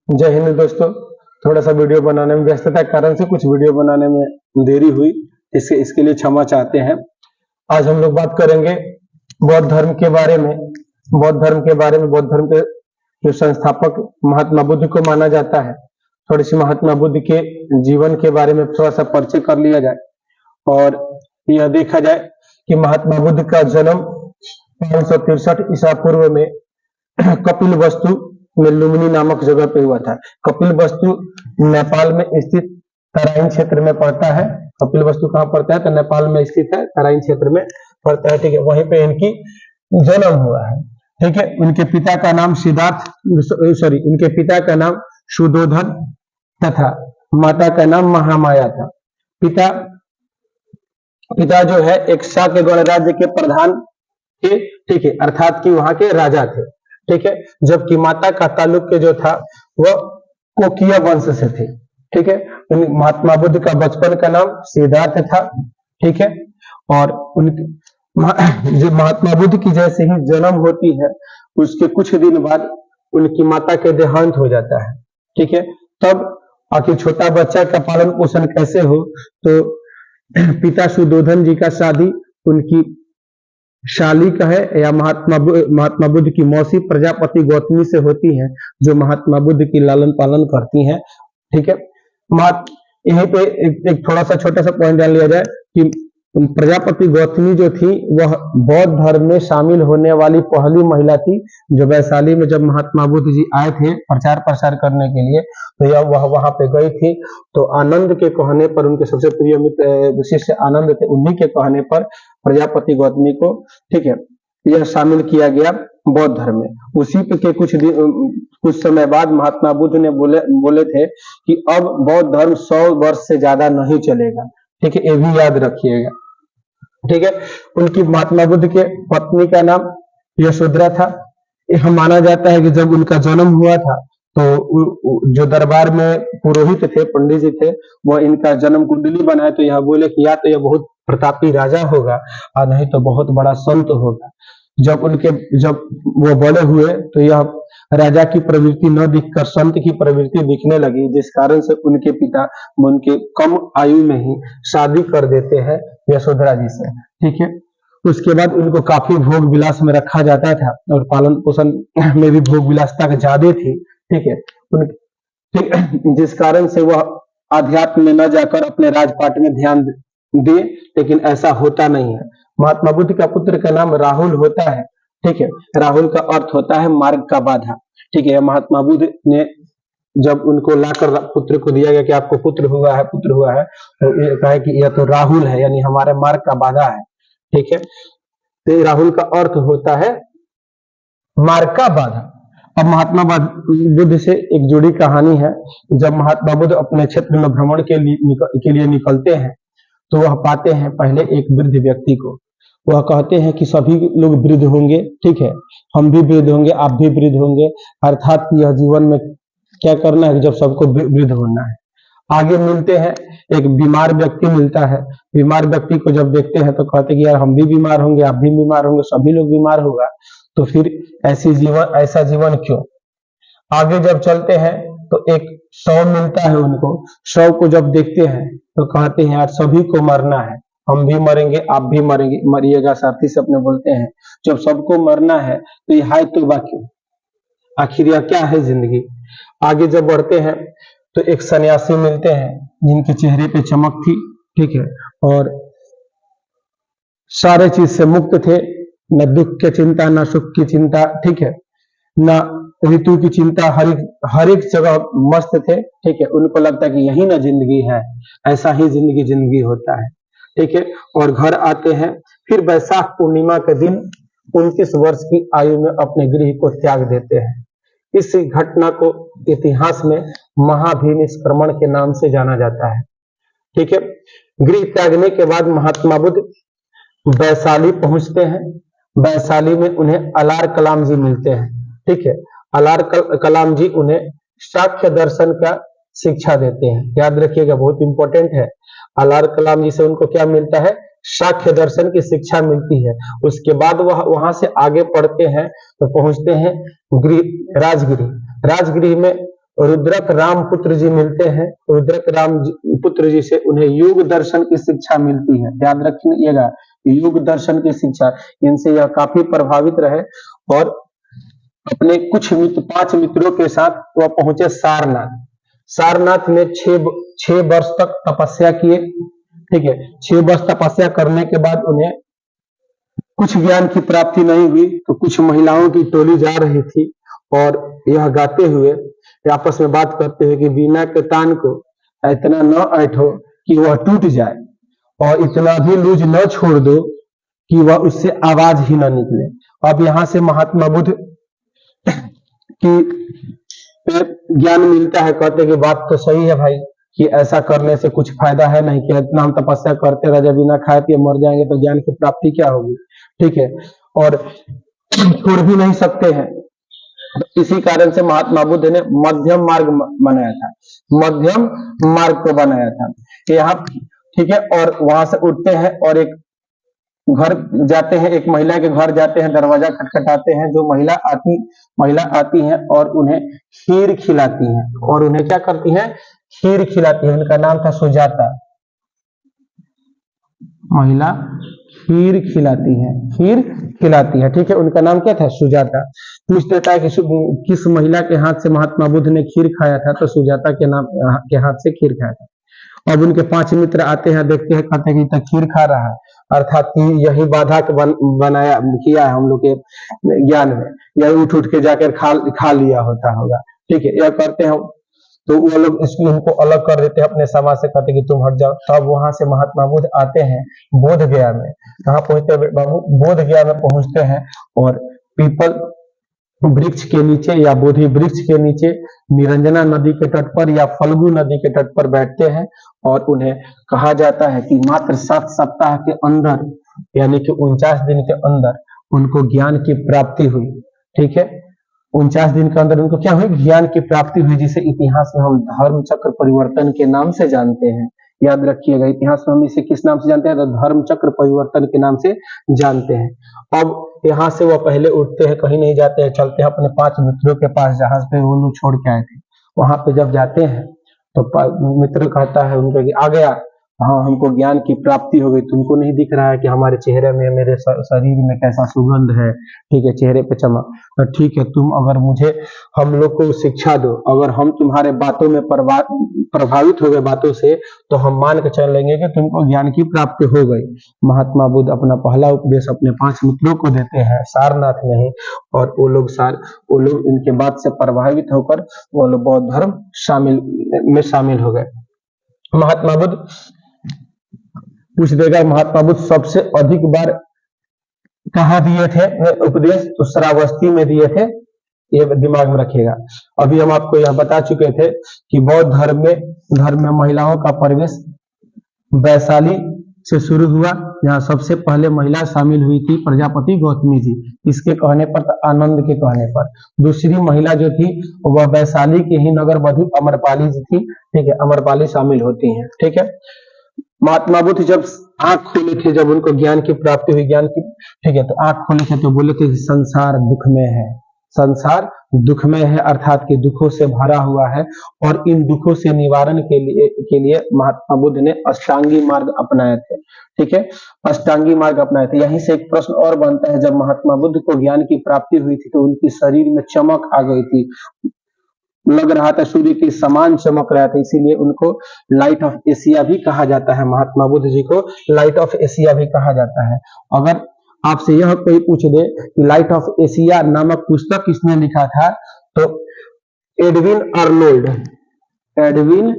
जय हिंद दोस्तों। थोड़ा सा वीडियो बनाने में व्यस्तता के कारण से कुछ वीडियो बनाने में देरी हुई, इसके लिए क्षमा चाहते हैं। आज हम लोग बात करेंगे बौद्ध धर्म के बारे में। बौद्ध धर्म के जो संस्थापक महात्मा बुद्ध को माना जाता है। थोड़ी सी महात्मा बुद्ध के जीवन के बारे में थोड़ा सा परिचय कर लिया जाए और यह देखा जाए कि महात्मा बुद्ध का जन्म 563 ईसा पूर्व में कपिल वस्तु में लुम्बिनी नामक जगह पे हुआ था। कपिल वस्तु नेपाल में स्थित तराइन क्षेत्र में पड़ता है। कपिल वस्तु कहाँ पड़ता है? तो नेपाल में स्थित है, तराइन क्षेत्र में पड़ता है। ठीक है, वहीं पे इनकी जन्म हुआ है। ठीक है, उनके पिता का नाम उनके पिता का नाम शुद्धोधन तथा माता का नाम महामाया था। पिता जो है एक शाक्य गणराज्य के प्रधान थे। ठीक है, अर्थात कि वहां के राजा थे। ठीक है, जबकि माता का ताल्लुक जो था वह कोकिया वंश से थे। ठीक है, महात्मा बुद्ध का बचपन का नाम सिद्धार्थ था। ठीक है, और उनके जो महात्मा बुद्ध की जैसे ही जन्म होती है उसके कुछ दिन बाद उनकी माता के देहांत हो जाता है। ठीक है, तब आखिर छोटा बच्चा का पालन पोषण कैसे हो, तो पिता शुद्धोधन जी का शादी उनकी शाली का है या महात्मा बुद्ध की मौसी प्रजापति गौतमी से होती है, जो महात्मा बुद्ध की लालन पालन करती हैं। ठीक है, यहीं पे एक थोड़ा सा छोटा सा पॉइंट जान लिया जाए कि प्रजापति गौतमी जो थी वह बौद्ध धर्म में शामिल होने वाली पहली महिला थी। जो वैशाली में जब महात्मा बुद्ध जी आए थे प्रचार प्रसार करने के लिए, तो वह वहां पे गई थी। तो आनंद के कहने पर, उनके सबसे प्रिय मित्र शिष्य आनंद थे, उन्हीं के कहने पर प्रजापति गौतमी को, ठीक है, यह शामिल किया गया बौद्ध धर्म में। उसी के कुछ समय बाद महात्मा बुद्ध ने बोले थे कि अब बौद्ध धर्म 100 वर्ष से ज्यादा नहीं चलेगा। ठीक है, ये भी याद रखिएगा। ठीक है, उनकी महात्मा बुद्ध के पत्नी का नाम यशोधरा था। यह माना जाता है कि जब उनका जन्म हुआ था तो जो दरबार में पुरोहित थे, पंडित जी थे, वह इनका जन्म कुंडली बनाए तो यह बोले कि या तो यह बहुत प्रतापी राजा होगा और नहीं तो बहुत बड़ा संत होगा। जब वो बड़े हुए तो यह राजा की प्रवृत्ति न दिखकर संत की प्रवृत्ति दिखने लगी, जिस कारण से उनके पिता उनके कम आयु में ही शादी कर देते हैं यशोधरा जी से। ठीक है, उसके बाद उनको काफी भोग विलास में रखा जाता था और पालन पोषण में भी भोग विलासता ज्यादा थी। ठीक है, जिस कारण से वह आध्यात्म में न जाकर अपने राजपाट में ध्यान दे, लेकिन ऐसा होता नहीं है। महात्मा बुद्ध का पुत्र का नाम राहुल होता है। ठीक है, राहुल का अर्थ होता है मार्ग का बाधा। ठीक है, महात्मा बुद्ध ने जब उनको लाकर पुत्र को दिया गया कि आपको पुत्र हुआ है, तो ये कहा कि यह तो राहुल है, यानी हमारे मार्ग का बाधा है। ठीक है, तो राहुल का अर्थ होता है मार्ग का बाधा। अब महात्मा बुद्ध से एक जुड़ी कहानी है। जब महात्मा बुद्ध अपने क्षेत्र में भ्रमण के लिए निकलते हैं तो वह पाते हैं पहले एक वृद्ध व्यक्ति को। वह कहते हैं कि सभी लोग वृद्ध होंगे, ठीक है, हम भी वृद्ध होंगे, आप भी वृद्ध होंगे, अर्थात यह जीवन में क्या करना है जब सबको वृद्ध होना है। आगे मिलते हैं, एक बीमार व्यक्ति मिलता है। बीमार व्यक्ति को जब देखते हैं तो कहते हैं कि यार हम भी बीमार होंगे, आप भी बीमार होंगे, सभी लोग बीमार होगा, तो फिर ऐसा जीवन क्यों। आगे जब चलते हैं तो एक शव मिलता है उनको। शव को जब देखते हैं तो कहते हैं यार सभी को मरना है, हम भी मरेंगे, आप भी मरेंगे, मरिएगा साथी से अपने बोलते हैं। जब सबको मरना है तो यह हाय तो क्यों, आखिर यह क्या है जिंदगी। आगे जब बढ़ते हैं तो एक सन्यासी मिलते हैं जिनके चेहरे पे चमक थी। ठीक है, और सारे चीज से मुक्त थे, न दुख की चिंता, न सुख की चिंता, ठीक है, न ऋतु की चिंता, हर एक जगह मस्त थे। ठीक है, उनको लगता है कि यही ना जिंदगी है, ऐसा ही जिंदगी होता है। ठीक है, और घर आते हैं, फिर वैशाख पूर्णिमा के दिन 29 वर्ष की आयु में अपने गृह को त्याग देते हैं। इस घटना को इतिहास में महाभिनिष्क्रमण के नाम से जाना जाता है। ठीक है, गृह त्यागने के बाद महात्मा बुद्ध वैशाली पहुंचते हैं। वैशाली में उन्हें अलार कलाम जी मिलते हैं। ठीक है, अलार कलाम जी उन्हें साक्ष्य दर्शन का शिक्षा देते हैं। याद रखिएगा, बहुत इंपॉर्टेंट है। अलार कलाम जी से उनको क्या मिलता है? साक्ष्य दर्शन की शिक्षा मिलती है। उसके बाद वह वहां से आगे पढ़ते हैं तो पहुंचते हैं राजगृह में रुद्रक राम पुत्र जी मिलते हैं। रुद्रक पुत्र जी से उन्हें योग दर्शन की शिक्षा मिलती है। याद रखिएगा, योग दर्शन की शिक्षा, इनसे यह काफी प्रभावित रहे और अपने कुछ 5 मित्रों के साथ वह पहुंचे सारनाथ। सारनाथ में 6 वर्ष तक तपस्या किए। ठीक है, 6 वर्ष तपस्या करने के बाद उन्हें कुछ ज्ञान की प्राप्ति नहीं हुई, तो कुछ महिलाओं की टोली जा रही थी और यह गाते हुए आपस में बात करते हुए कि वीणा के तान को इतना न ऐठो कि वह टूट जाए और इतना भी लूज न छोड़ दो कि वह उससे आवाज ही न निकले। अब यहाँ से महात्मा बुद्ध की ज्ञान मिलता है। कहते कि बात तो सही है भाई, कि ऐसा करने से कुछ फायदा है नहीं, कि इतना हम तपस्या करते रहे, जब बिना खाए पिए मर जाएंगे तो ज्ञान की प्राप्ति क्या होगी। ठीक है, और छोड़ भी नहीं सकते हैं। इसी कारण से महात्मा बुद्ध ने मध्यम मार्ग बनाया था, मध्यम मार्ग को बनाया था यहाँ। ठीक है, और वहां से उठते हैं और एक घर जाते हैं, एक महिला के घर जाते हैं, दरवाजा खटखटाते हैं। जो महिला आती है और उन्हें खीर खिलाती है। और उन्हें क्या करती है? खीर खिलाती है। उनका नाम था सुजाता। महिला खीर खिलाती है, खीर खिलाती है। ठीक है, उनका नाम क्या था? सुजाता। पूछ देता है कि किस महिला के हाथ से महात्मा बुद्ध ने खीर खाया था, तो सुजाता के नाम के हाथ से खीर खाया था। अब उनके 5 मित्र आते हैं, देखते हैं, कहते हैं कि खीर खा रहा है, अर्थात कि यही बाधा बनाया किया है हम लोग के ज्ञान में, यही उठ के जाकर खा लिया होता होगा। ठीक है, यह करते हैं तो वो लोग इसकी उनको अलग कर देते हैं अपने समाज से, कहते कि तुम हट जाओ। तब वहां से महात्मा बुद्ध आते हैं बोध गया में। कहाँ पहुंचते हैं बाबू? बोध गया में पहुंचते हैं और पीपल वृक्ष के नीचे या बोधि वृक्ष के नीचे निरंजना नदी के तट पर या फल्गु नदी के तट पर बैठते हैं। और उन्हें कहा जाता है कि मात्र 7 सप्ताह के अंदर, यानी कि 49 दिन के अंदर उनको ज्ञान की प्राप्ति हुई। ठीक है, 49 दिन के अंदर उनको क्या हुई? ज्ञान की प्राप्ति हुई, जिसे इतिहास में हम धर्म चक्र परिवर्तन के नाम से जानते हैं। याद रखिएगा, इतिहास में हम इसे किस नाम से जानते हैं? तो धर्म चक्र परिवर्तन के नाम से जानते हैं। अब यहाँ से वो पहले उठते हैं, कहीं नहीं जाते हैं, चलते हैं अपने 5 मित्रों के पास, जहाज पे वो लोग छोड़ के आए थे। वहां पे जब जाते हैं तो मित्र कहता है उनको कि आ गया, हाँ हमको ज्ञान की प्राप्ति हो गई। तुमको नहीं दिख रहा है कि हमारे चेहरे में, मेरे शरीर में कैसा सुगंध है? ठीक है, चेहरे पे चमक। तो ठीक है, तुम अगर मुझे, हम लोग को शिक्षा दो, अगर हम तुम्हारे बातों में प्रभावित हो गए बातों से, तो हम मान के चल लेंगे कि तुमको ज्ञान की प्राप्ति हो गई। महात्मा बुद्ध अपना पहला उपदेश अपने 5 मित्रों को देते हैं सारनाथ में ही, और वो लोग इनके बात से प्रभावित होकर वो लोग बौद्ध धर्म शामिल हो गए। महात्मा बुद्ध पूछ देगा, महात्मा बुद्ध सबसे अधिक बार कहाँ दिए थे उपदेश? तो श्रावस्ती में दिए थे, ये दिमाग में रखिएगा। अभी हम आपको यह बता चुके थे कि बौद्ध धर्म में महिलाओं का प्रवेश वैशाली से शुरू हुआ। यहाँ सबसे पहले महिला शामिल हुई थी प्रजापति गौतमी जी, इसके कहने पर, आनंद के कहने पर। दूसरी महिला जो थी वह वैशाली के ही नगर वधु अमरपाली जी थी। ठीक है, अमरपाली शामिल होती हैं। ठीक है, महात्मा बुद्ध जब आंख खोले थे, जब उनको ज्ञान की प्राप्ति हुई, ठीक है, तो आंख खोले थे तो बोले थे कि संसार दुख में है, संसार दुख में है, अर्थात कि दुखों से भरा हुआ है। और इन दुखों से निवारण के लिए महात्मा बुद्ध ने अष्टांगी मार्ग अपनाए थे। ठीक है, अष्टांगी मार्ग अपनाए थे। यहीं से एक प्रश्न और बनता है, जब महात्मा बुद्ध को ज्ञान की प्राप्ति हुई थी तो उनकी शरीर में चमक आ गई थी, लग रहा था सूर्य के समान चमक रहा था, इसीलिए उनको लाइट ऑफ एशिया भी कहा जाता है। महात्मा बुद्ध जी को लाइट ऑफ एशिया भी कहा जाता है। अगर आपसे यह कोई पूछ दे कि लाइट ऑफ एशिया नामक पुस्तक किसने लिखा था, तो एडविन आर्नोल्ड, एडविन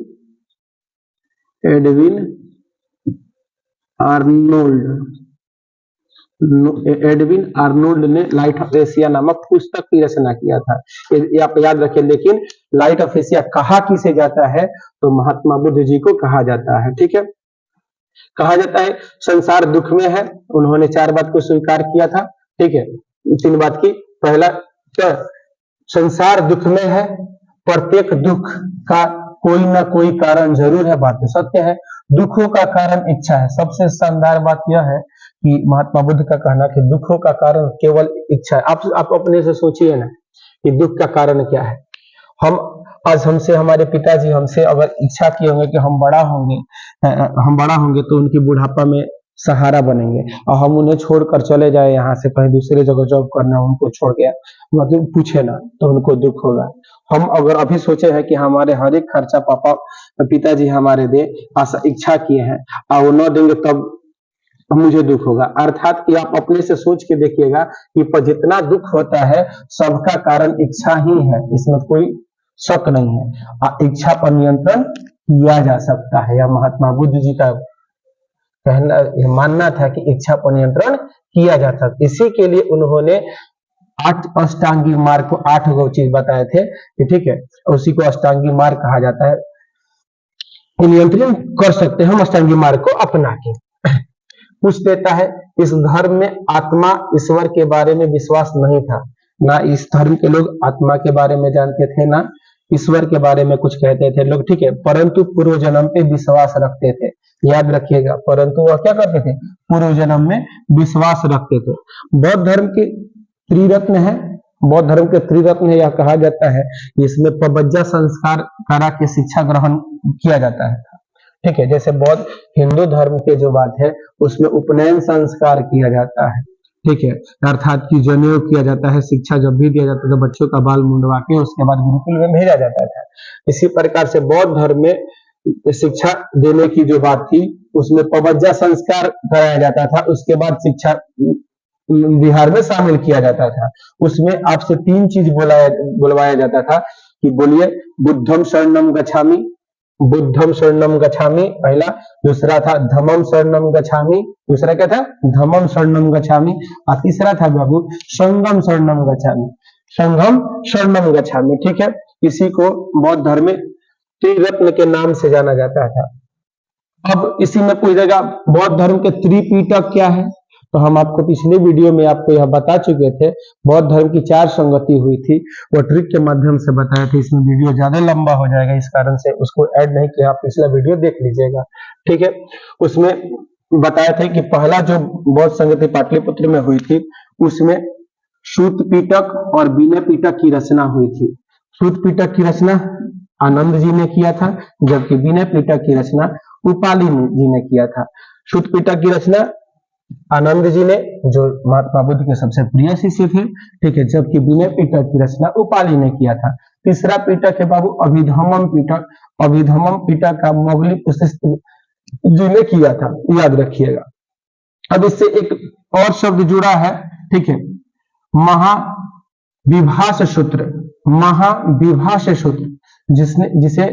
आर्नोल्ड ने लाइट ऑफ एशिया नामक पुस्तक की रचना किया था। ये आप याद रखें। लेकिन लाइट ऑफ एशिया कहा किसे जाता है? तो महात्मा बुद्ध जी को कहा जाता है। ठीक है, कहा जाता है संसार दुख में है। उन्होंने 4 बात को स्वीकार किया था। ठीक है, 3 बात की। पहला, तो संसार दुख में है, प्रत्येक दुख का कोई ना कोई कारण जरूर है, बात सत्य है। दुखों का कारण इच्छा है। सबसे शानदार बात यह है कि महात्मा बुद्ध का कहना कि दुखों का कारण केवल इच्छा है। आप अपने से सोचिए ना कि दुख का कारण क्या है। हम आज हमसे हमारे पिताजी हमसे अगर इच्छा किए होंगे कि हम बड़ा होंगे तो उनकी बुढ़ापा में सहारा बनेंगे, और हम उन्हें छोड़कर चले जाए यहाँ से कहीं दूसरे जगह जॉब करना, उनको छोड़ गया, मतलब पूछे ना तो उनको दुख होगा। हम अगर अभी सोचे हैं कि हमारे हर एक खर्चा पापा पिताजी हमारे दे, ऐसा इच्छा किए हैं और वो न देंगे तब मुझे दुख होगा। अर्थात कि आप अपने से सोच के देखिएगा कि जितना दुख होता है सबका कारण इच्छा ही है, इसमें कोई शक नहीं है। इच्छा पर नियंत्रण किया जा सकता है, यह महात्मा बुद्ध जी का कहना मानना था कि इच्छा पर नियंत्रण किया जा सकता है। इसी के लिए उन्होंने 8 अष्टांगी मार्ग को 8 गो चीज बताए थे कि ठीक है, उसी को अष्टांगी मार्ग कहा जाता है। नियंत्रण कर सकते हैं हम अष्टांगी मार्ग को अपना के। पूछ देता है, इस धर्म में आत्मा ईश्वर के बारे में विश्वास नहीं था, ना इस धर्म के लोग आत्मा के बारे में जानते थे, ना ईश्वर के बारे में कुछ कहते थे लोग, ठीक है, परंतु पूर्व जन्म पे विश्वास रखते थे। याद रखिएगा, परंतु वह क्या करते थे, पूर्व जन्म में विश्वास रखते थे। बौद्ध धर्म के त्रिरत्न है, बौद्ध धर्म के त्रिरत्न है, यह कहा जाता है। इसमें पबज्जा संस्कार करा के शिक्षा ग्रहण किया जाता है, ठीक है। जैसे बौद्ध हिंदू धर्म के जो बात है उसमें उपनयन संस्कार किया जाता है, ठीक है, अर्थात कि जनेऊ किया जाता है। शिक्षा जब भी दिया जाता है तो बच्चों का बाल मुंडवा के उसके बाद गुरुकुल में भेजा जाता था। इसी प्रकार से बौद्ध धर्म में शिक्षा देने की जो बात थी उसमें पबज्जा संस्कार कराया जाता था, उसके बाद शिक्षा बिहार में शामिल किया जाता था। उसमें आपसे 3 चीज बुलवाया जाता था कि बोलिए, बुद्धम शरणम गच्छामि, बुद्धम शरणम गच्छामि पहला, दूसरा था धम्मम शरणम गच्छामि, दूसरा क्या था, धम्मम शरणम गच्छामि, और तीसरा था बाबू संगम शरणम गच्छामि, संगम शरणम गच्छामि, ठीक है। इसी को बौद्ध धर्म में त्रिरत्न के नाम से जाना जाता था। अब इसी में पूछेगा बौद्ध धर्म के त्रिपीठक क्या है, तो हम आपको पिछले वीडियो में आपको यह बता चुके थे। बौद्ध धर्म की 4 संगति हुई थी, वो ट्रिक के माध्यम से बताए थे। इसमें वीडियो ज्यादा लंबा हो जाएगा, इस कारण से उसको ऐड नहीं किया, आप पिछला वीडियो देख लीजिएगा, ठीक है। उसमें बताया था कि पहला जो बौद्ध संगति पाटलिपुत्र में हुई थी उसमें सूत पीटक और विनय पीटक की रचना हुई थी। सूत पीटक की रचना आनंद जी ने किया था, जबकि विनय पीटक की रचना उपाली जी ने किया था। सूत पीटक की रचना आनंद जी ने, जो महात्मा बुद्ध के सबसे प्रिय शिष्य थे, ठीक है, जबकि विनय पीटक की रचना उपाली ने किया था। तीसरा पीटक है बाबू अभिधम्मम पीटक, अभिधम्मम पीटक का मोगली वशिष्ठ जी ने किया था, याद रखिएगा। अब इससे एक और शब्द जुड़ा है, ठीक है, महाविभाष सूत्र, महाविभाष सूत्र, जिसे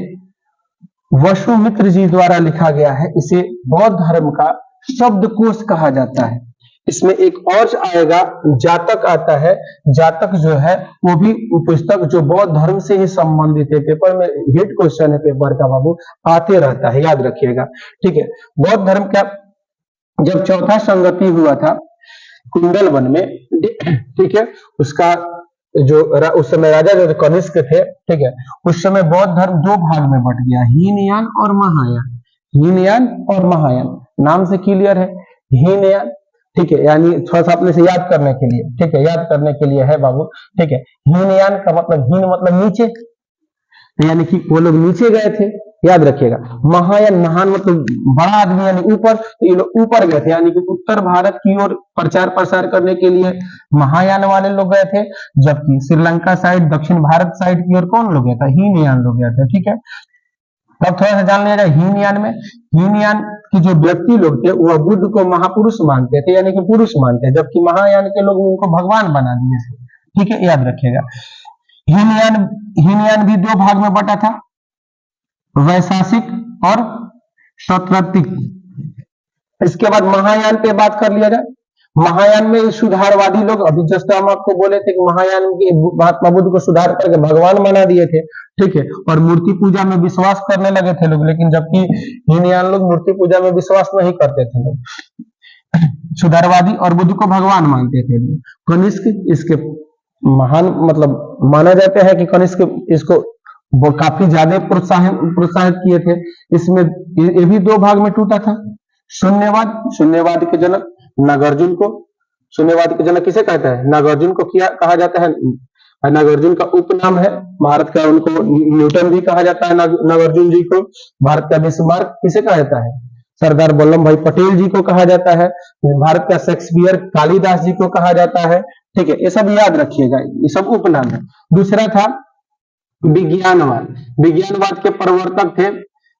वसुमित्र जी द्वारा लिखा गया है। इसे बौद्ध धर्म का शब्दकोश कहा जाता है। इसमें एक और आएगा, जातक आता है। जातक जो है वो भी पुस्तक जो बौद्ध धर्म से ही संबंधित है, पेपर में हिट क्वेश्चन है पेपर का बाबू, आते रहता है, याद रखिएगा, ठीक है। बौद्ध धर्म का जब चौथा संगति हुआ था कुंडलवन में, ठीक है, उसका जो उस समय राजा जो कनिष्क थे, ठीक है, उस समय बौद्ध धर्म 2 भाग में बट गया, हीनयान और महायान। हीनयान और महायान नाम से क्लियर है, हीनयान, ठीक है, यानी थोड़ा सा अपने से याद करने के लिए, ठीक है, याद करने के लिए है बाबू, ठीक है। हीनयान का मतलब, हीन मतलब नीचे, तो यानी कि वो लोग नीचे गए थे, याद रखिएगा। महायान, महान मतलब बड़ा आदमी यानी ऊपर, तो ये लोग ऊपर गए थे, यानी कि उत्तर भारत की ओर प्रचार प्रसार करने के लिए महायान वाले लोग गए थे, जबकि श्रीलंका साइड, दक्षिण भारत साइड की ओर कौन लोग गया था, हीनयान लोग गया था, ठीक है। अब थोड़ा सा जान लिया जाए हीनयान में। हीनयान की जो व्यक्ति लोग थे वह बुद्ध को महापुरुष मानते थे, यानी कि पुरुष मानते हैं, जबकि महायान के लोग उनको भगवान बना दिए थे, ठीक है, याद रखिएगा। हीनयान भी 2 भाग में बटा था, वैशासिक और सौत्रात्विक। इसके बाद महायान पे बात कर लिया जाए। महायान में सुधारवादी लोग, अभी जस्ट हम आपको बोले थे कि महायान के महात्मा बुद्ध को सुधार करके भगवान बना दिए थे, ठीक है, और मूर्ति पूजा में विश्वास करने लगे थे लोग, लेकिन जबकि हीनयान लोग मूर्ति पूजा में विश्वास नहीं करते थे लोग, सुधारवादी और बुद्ध को भगवान मानते थे। कनिष्क इसके महान मतलब माना जाता है कि कनिष्क इसको वो काफी ज्यादा प्रोत्साहित किए थे। इसमें ये भी 2 भाग में टूटा था। शून्यवाद के जनक नागार्जुन को, शून्यवाद के जनक किसे कहता है, नागार्जुन को किया कहा जाता है। नागार्जुन का उपनाम है। भारत का उनको न्यूटन भी कहा जाता है, नागार्जुन जी को। भारत का बिस्मार्क किसे कहा जाता है? सरदार वल्लभ भाई पटेल जी को कहा जाता है। भारत का शेक्सपियर कालिदास जी को कहा जाता है। ठीक है, ये सब याद रखिएगा, ये सब उपनाम है। दूसरा था विज्ञानवाद। विज्ञानवाद के प्रवर्तक थे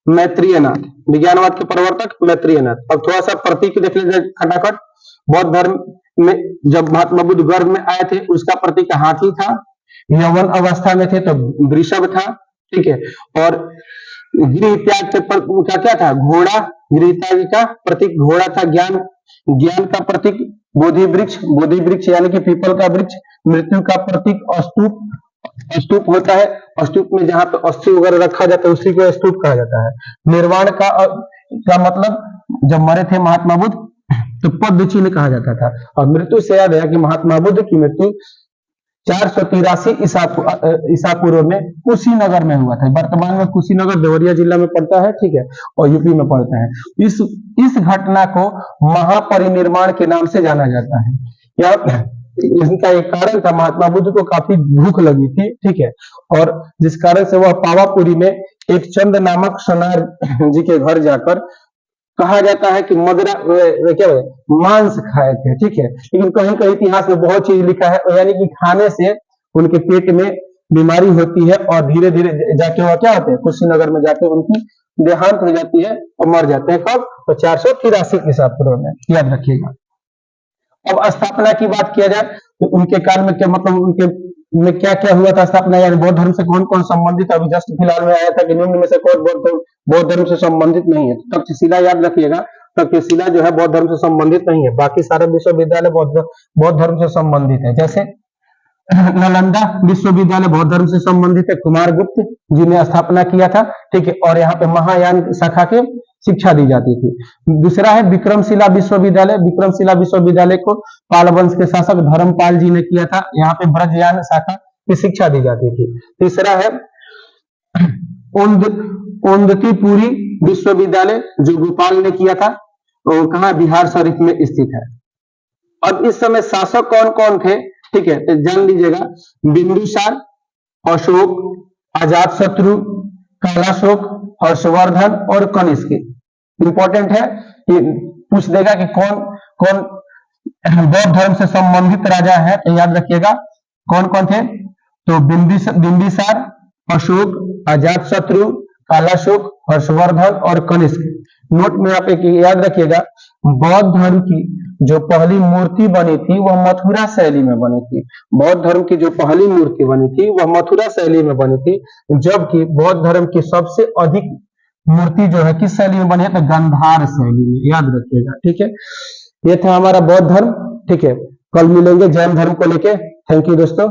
मैत्रेयनाथ। विज्ञानवाद के प्रवर्तक मैत्रेयनाथ। अब थोड़ा सा प्रतीक देख लीजिए खटाखट। बौद्ध धर्म में जब महात्मा बुद्ध गर्भ में आए थे, उसका प्रतीक हाथी था। यौवन अवस्था में थे तो वृषभ था। ठीक है, और गृह त्याग का क्या था? घोड़ा। गृह त्याग का प्रतीक घोड़ा था। ज्ञान ज्ञान का प्रतीक बोधि वृक्ष। बोधि वृक्ष यानी कि पीपल का वृक्ष। मृत्यु का प्रतीक स्तूप। स्तूप होता है, स्तूप में जहां पे अस्थि वगैरह रखा जाता है उसी को स्तूप कहा जाता है। निर्वाण का मतलब जब मरे थे महात्मा बुद्ध तो पद चिन्ह कहा जाता था। और मृत्यु से याद है कि महात्मा बुद्ध की मृत्यु 483 ईसा पूर्व में कुशीनगर में हुआ था। वर्तमान में कुशीनगर देवरिया जिला में पड़ता है। ठीक है, और यूपी में पड़ता है। इस घटना को महापरिनिर्वाण के नाम से जाना जाता है। यह इसका एक कारण था, महात्मा बुद्ध को काफी भूख लगी थी। ठीक है, और जिस कारण से वह पावापुरी में एक चंद नामक सोनार जी के घर जाकर कहा जाता है कि मदरा क्या है मांस खाए थे। ठीक है, लेकिन कहीं कहीं इतिहास में बहुत चीज लिखा है, यानी कि खाने से उनके पेट में बीमारी होती है और धीरे धीरे जाके वह क्या होते हैं, कुशीनगर में जाके उनकी देहांत हो जाती है और मर जाते हैं। कब? तो 483 ईसा पूर्व में, याद रखिएगा। अब स्थापना की बात किया जाए तो उनके काल में क्या मतलब उनके में क्या क्या हुआ था स्थापना, यानी बौद्ध धर्म से कौन कौन संबंधित? अभी जस्ट फिलहाल में आया था कि निम्न में से कौन बौद्ध धर्म से संबंधित नहीं है। तक्षशिला याद रखिएगा, तक्षशिला जो है बौद्ध धर्म से संबंधित नहीं है। बाकी सारे विश्वविद्यालय बौद्ध धर्म से संबंधित है। जैसे नालंदा विश्वविद्यालय बौद्ध धर्म से संबंधित है, कुमारगुप्त जी ने स्थापना किया था। ठीक है, और यहाँ पे महायान शाखा के शिक्षा दी जाती थी। दूसरा है विक्रमशिला विश्वविद्यालय। विक्रमशिला विश्वविद्यालय को पाल वंश के शासक धर्मपाल जी ने किया था। यहाँ पे ब्रजयान शाखा की शिक्षा दी जाती थी। तीसरा है उन्दतीपुरी विश्वविद्यालय जो गोपाल ने किया था, और कहा बिहार शरीफ में स्थित है। अब इस समय शासक कौन कौन थे? ठीक है, तो जान लीजिएगा। बिंदुसार, अशोक, अजातशत्रु, कालाशोक, हर्षवर्धन और कनिष्क। इंपॉर्टेंट है कि पूछ देगा कि कौन कौन बौद्ध धर्म से संबंधित राजा है, तो याद रखिएगा कौन कौन थे। तो बिंबिसार, अशोक, अजातशत्रु, कालाशोक, हर्षवर्धन और कनिष्क। नोट में आप एक याद रखिएगा, बौद्ध धर्म की जो पहली मूर्ति बनी थी वह मथुरा शैली में बनी थी। बौद्ध धर्म की जो पहली मूर्ति बनी थी वह मथुरा शैली में बनी थी, जबकि बौद्ध धर्म की सबसे अधिक मूर्ति जो है किस शैली में बनी है? तो गांधार शैली में, याद रखिएगा। ठीक है, ये था हमारा बौद्ध धर्म। ठीक है, कल मिलेंगे जैन धर्म को लेके। थैंक यू दोस्तों।